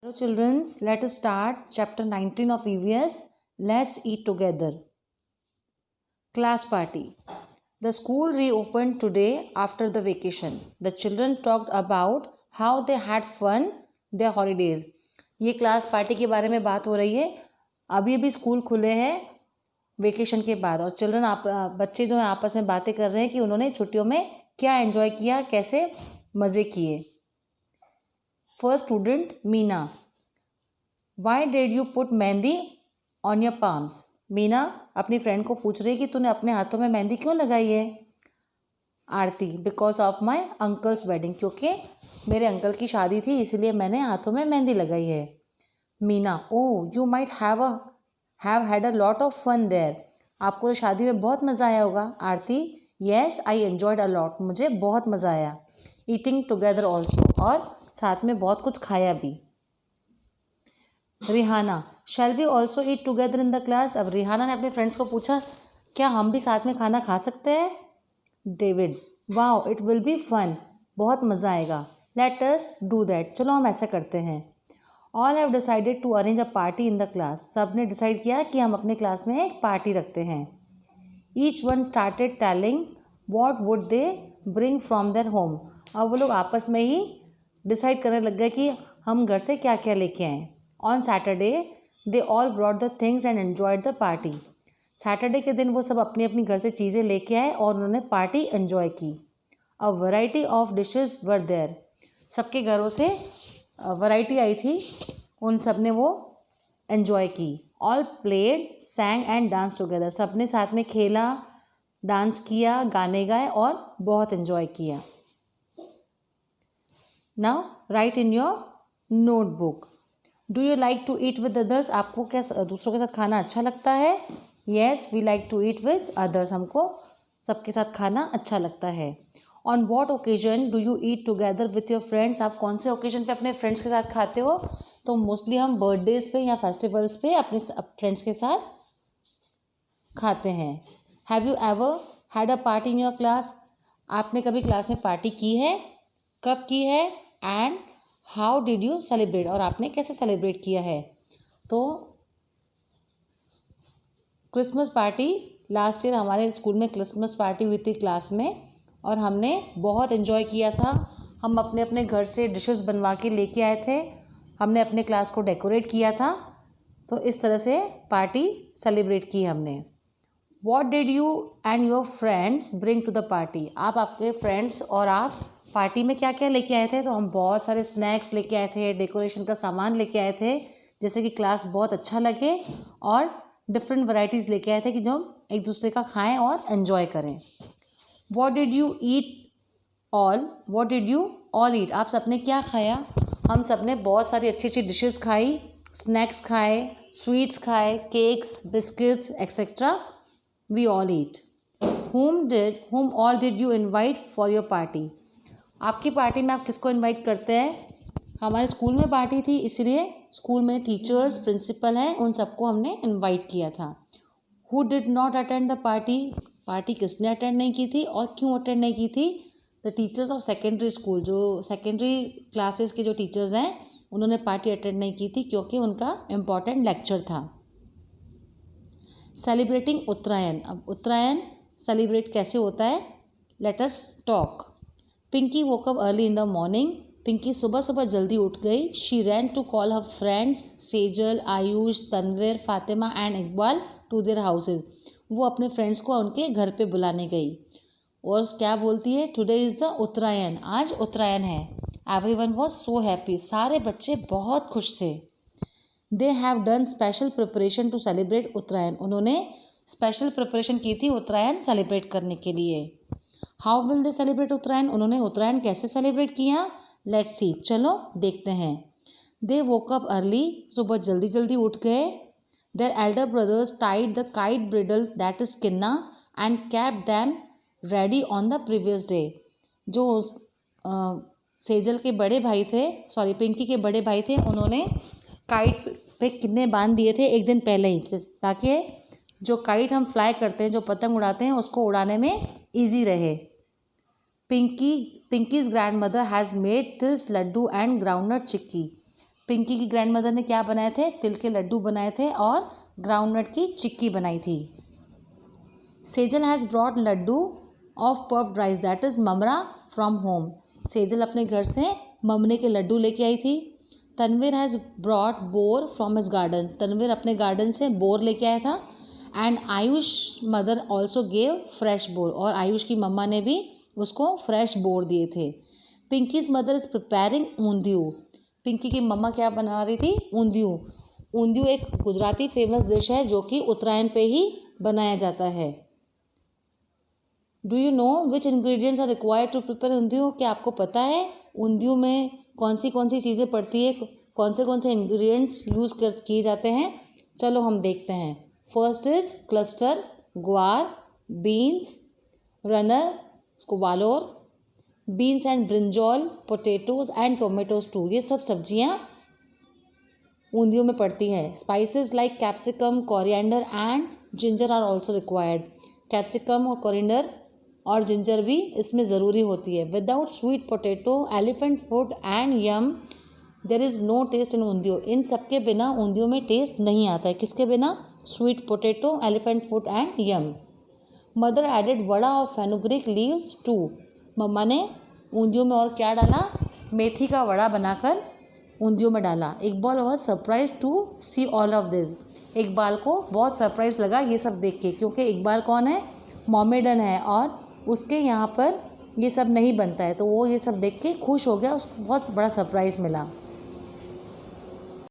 Hello children, let us start chapter 19 of EVS. Let's eat together. Class party. The school reopened today after the vacation. The children talked about how they had fun their holidays. ये class party के बारे में बात हो रही है. अभी अभी स्कूल खुले हैं वेकेशन के बाद और चिल्ड्रन बच्चे जो हैं आपस में बातें कर रहे हैं कि उन्होंने छुट्टियों में क्या एंजॉय किया, कैसे मज़े किए. First student Meena. Why did you put mehndi on your palms. Meena अपनी फ्रेंड को पूछ रही है कि तूने अपने हाथों में मेहंदी क्यों लगाई है. Aarti. Because of my uncle's wedding. क्योंकि मेरे अंकल की शादी थी इसलिए मैंने हाथों में मेहंदी लगाई है. Meena. Oh you might have had a lot of fun there. आपको तो शादी में बहुत मज़ा आया होगा. Aarti. Yes I enjoyed a lot. मुझे बहुत मज़ा आया. Eating together also. और साथ में बहुत कुछ खाया भी. Rihana. Shall we also eat together in the class. अब रिहाना ने अपने फ्रेंड्स को पूछा क्या हम भी साथ में खाना खा सकते हैं. David. Wow it will be fun. बहुत मज़ा आएगा. Let us do that. चलो हम ऐसा करते हैं. All have decided to arrange a party in the class. सब ने डिसाइड किया कि हम अपने क्लास में एक पार्टी रखते हैं. Each one started telling what would they bring from their home. अब वो लोग आपस में ही डिसाइड करने लग गए कि हम घर से क्या क्या लेके आएँ. On Saturday they all brought the things and enjoyed the party. Saturday के दिन वो सब अपनी अपनी घर से चीज़ें लेके आए और उन्होंने पार्टी एन्जॉय की. A variety of dishes were there. सबके घरों से वैरायटी आई थी, उन सब ने वो एन्जॉय की. All played सैंग and dance together. सब ने साथ में खेला, डांस किया, गाने गाए और बहुत एन्जॉय किया. Now write in your notebook. Do you like to eat with others. आपको क्या दूसरों के साथ खाना अच्छा लगता है. Yes we like to eat with others. हमको सबके साथ खाना अच्छा लगता है. On what occasion do you eat together with your friends. आप कौन से ओकेजन पे अपने फ्रेंड्स के साथ खाते हो. तो मोस्टली हम बर्थडेज पे या फेस्टिवल्स पे अपने फ्रेंड्स के साथ खाते हैं. Have you ever had a party in your class. आपने कभी क्लास में पार्टी की है, कब की है, and how did you celebrate. और आपने कैसे सेलिब्रेट किया है. तो क्रिसमस पार्टी लास्ट ईयर हमारे स्कूल में क्रिसमस पार्टी हुई थी क्लास में और हमने बहुत एंजॉय किया था. हम अपने अपने घर से डिशेस बनवा के लेके आए थे. हमने अपने क्लास को डेकोरेट किया था. तो इस तरह से पार्टी सेलिब्रेट की हमने. What did you and your friends bring to the party. आप आपके फ्रेंड्स और आप पार्टी में क्या क्या लेके आए थे. तो हम बहुत सारे स्नैक्स लेके आए थे, डेकोरेशन का सामान लेके आए थे जैसे कि क्लास बहुत अच्छा लगे, और डिफरेंट वैरायटीज़ लेके आए थे कि जो हम एक दूसरे का खाएं और एंजॉय करें. What did you all eat. आप सबने क्या खाया. हम सब ने बहुत सारी अच्छी अच्छी डिशेस खाई, स्नैक्स खाए, स्वीट्स खाए, cakes, biscuits etcetera. We all eat. whom all did you invite for your party. आपकी पार्टी में आप किसको इनवाइट करते हैं. हमारे स्कूल में पार्टी थी इसलिए स्कूल में टीचर्स, प्रिंसिपल हैं, उन सबको हमने इनवाइट किया था. Who did not attend the party. Party किसने अटेंड नहीं की थी और क्यों अटेंड नहीं की थी. The teachers of secondary school. जो सेकेंडरी क्लासेस के जो टीचर्स हैं उन्होंने पार्टी अटेंड नहीं की थी क्योंकि उनका इम्पॉर्टेंट लेक्चर था. सेलिब्रेटिंग उत्तरायण. अब उत्तरायण सेलिब्रेट कैसे होता है. Let us talk. Pinky woke up early in the morning. Pinky सुबह सुबह जल्दी उठ गई. She ran to call her friends Sejal, Ayush, Tanveer, Fatima and Iqbal to their houses. वो अपने फ्रेंड्स को उनके घर पे बुलाने गई और क्या बोलती है. Today is the Uttarayan. आज उत्तरायण है. Everyone was so happy. सारे बच्चे बहुत खुश थे. They have done special preparation to celebrate Uttarayan. उन्होंने स्पेशल प्रिपरेशन की थी उत्तरायण सेलिब्रेट करने के लिए. How will they celebrate Uttarayan. उन्होंने उत्तरायण कैसे सेलिब्रेट किया. Let's see. चलो देखते हैं. They woke up early. सुबह जल्दी जल्दी उठ गए. Their elder brothers tied the kite bridle that is kinna and kept them ready on the previous day. जो सेजल के बड़े भाई थे, पिंकी के बड़े भाई थे, उन्होंने काइट पे किन्ने बांध दिए थे एक दिन पहले ही, ताकि जो काइट हम फ्लाई करते हैं, जो पतंग उड़ाते हैं, उसको उड़ाने में ईजी रहे. Pinky's grandmother has made tils laddu and groundnut chikki. Pinky की ग्रैंडमदर ने क्या बनाए थे? तिल के लड्डू बनाए थे और ग्राउंडनट की चिक्की बनाई थी। Sejal has brought laddu of puffed rice that is mamra from home. Sejal अपने घर से ममरे के लड्डू लेके आई थी। Tanvir has brought bor from his garden. Tanvir अपने गार्डन से बोर लेके आया था। And Ayush mother also gave fresh bor, और आयुष की मम्मा ने भी उसको फ्रेश बोर दिए थे। Pinky's mother is preparing undhiyu. Pinky की मम्मा क्या बना रही थी? ऊंधियू। ऊंधियू एक गुजराती फेमस डिश है जो कि उत्तरायण पे ही बनाया जाता है। Do you know which ingredients are required to prepare undhiyu? क्या आपको पता है ऊंधियू में कौन सी चीज़ें पड़ती है, कौन से इंग्रेडिएंट्स यूज़ किए जाते हैं? चलो हम देखते हैं। First is cluster, guar, beans, runner, valor, beans and brinjal, potatoes and tomatoes too. ये सब सब्जियां ऊंधियू में पड़ती हैं। Spices like capsicum, coriander and ginger are also required. Capsicum और कोरिएंडर और जिंजर भी इसमें ज़रूरी होती है। Without sweet potato, elephant food and yam there is no taste in undhiyu. इन सब के बिना ऊंधियू में टेस्ट नहीं आता है। किसके बिना? Sweet potato, elephant food and yam. Mother added vada और फेनुग्रीक लीव्स टू। मम्मा ने ऊंधियू में और क्या डाला? मेथी का वड़ा बनाकर ऊंधियू में डाला। Iqbal was surprise to see all of this. Iqbal को बहुत सरप्राइज लगा ये सब देख के, क्योंकि इकबाल कौन है? मोमेडन है और उसके यहाँ पर ये सब नहीं बनता है, तो वो ये सब देख के खुश हो गया, उसको बहुत बड़ा सरप्राइज़ मिला।